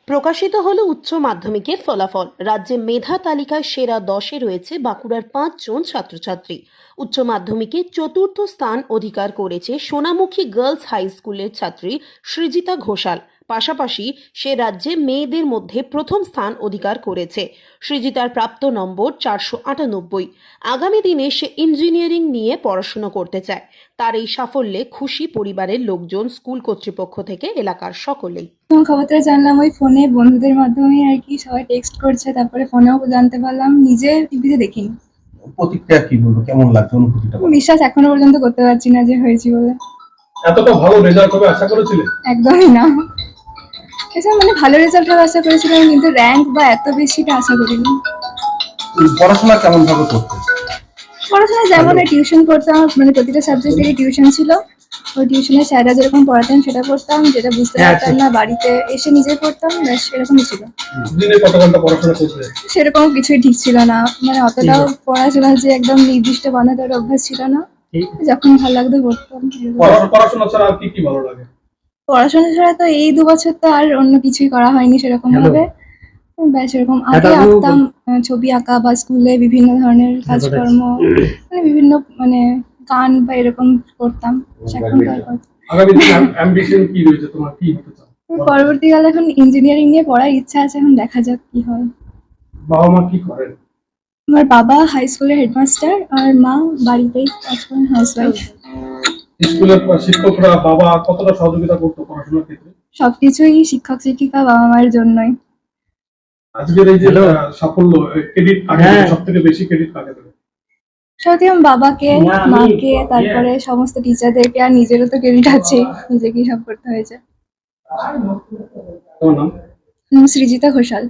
প্রকাশিত হলো উচ্চ মাধ্যমিকের ফলাফল। রাজ্যে মেধা তালিকায় সেরা 10-এ রয়েছে বাঁকুড়ার 5 জন ছাত্রছাত্রী। উচ্চ মাধ্যমিকে চতুর্থ স্থান অধিকার করেছে সোনামুখী গার্লস হাই স্কুলের ছাত্রী সৃজিতা ঘোষাল। পাশাপাশি সে রাজ্যে মেয়েদের মধ্যে প্রথম স্থান অধিকার করেছে। সৃজিতার প্রাপ্ত নম্বর 498। আগামী দিনে সে ইঞ্জিনিয়ারিং নিয়ে পড়াশোনা করতে চায়। তার এই সাফল্যে খুশি পরিবারের লোকজন, স্কুল কর্তৃপক্ষ থেকে এলাকার সকলেই। খবরটা জানলাম ওই ফোনে বন্ধুদের মাধ্যমে আর কি, সবাই টেক্সট করছে, তারপরে ফোনেও জানতে পারলাম, নিজে টিভিতে দেখিনি। প্রতিক্রিয়া কি বলবো, কেমন লাগছে অনুভূতিটা? বিশ্বাস এখনো পর্যন্ত করতে পারছি না যে হয়েছি বলে। এতটা ভালো রেজাল্ট হবে আশা করেছিলে? একদমই না। এছাড়া মানে ভালো রেজাল্ট হবে আশা করেছিলাম, কিন্তু র্যাঙ্ক বা এত বেশিটা আশা করিনি। পড়াশোনা কেমন ভাবে করতে? পড়াশোনা যেমন টিউশন করতাম, মানে প্রতিটা সাবজেক্টেরই টিউশন ছিল। ওই টিউশনের স্যাররা যেরকম পড়াতেন সেটা পড়তাম, যেটা বুঝতে পারতাম না বাড়িতে এসে নিজে পড়তাম, ব্যাস এরকমই ছিল। দিনে কত ঘন্টা পড়াশোনা করতে? সেরকম কিছুই ঠিক ছিল না, মানে অতটাও পড়াশোনা যে একদম নির্দিষ্ট বানাতে অভ্যাস ছিল না, যখন ভালো লাগতো পড়তাম। পড়াশোনা ছাড়া আর কি কি ভালো লাগে? পড়াশোনা ছাড়া তো এই 2 বছর তো আর অন্য কিছুই করা হয়নি সেরকম ভাবে। ব্যাস এরকম আগে আঁকতাম, ছবি আঁকা বা স্কুলে বিভিন্ন ধরনের কাজকর্ম, মানে বিভিন্ন মানে গান বা এরকম করতাম। এখন আগামী দিনে অ্যাম্বিশন কি রয়েছে তোমার, কি হতে চাও? পরবর্তীকালে এখন ইঞ্জিনিয়ারিং নিয়ে পড়ার ইচ্ছা আছে, এখন দেখা যাক কি হয়। বাবা মা কি করেন? আমার বাবা হাই স্কুলের হেডমাস্টার, আর মা বাড়িতেই কাজ করেন, হাউসওয়াইফ। স্কুলের শিক্ষকরা বাবা কতটা সহযোগিতা করতো পড়াশোনার ক্ষেত্রে? সবকিছুই শিক্ষক শিক্ষিকা বাবা মায়ের জন্যই। আজকের এই যে সাফল্য, ক্রেডিট কাকে দেবে? সবথেকে বেশি ক্রেডিট কাকে দেবে? সত্যি বাবাকে, মাকে, তারপরে সমস্ত টিচারদেরকে, আর নিজেরও তো ক্রেডিট আছে, নিজেকেই সব করতে হয়েছে। তোমার নাম? সৃজিতা ঘোষাল।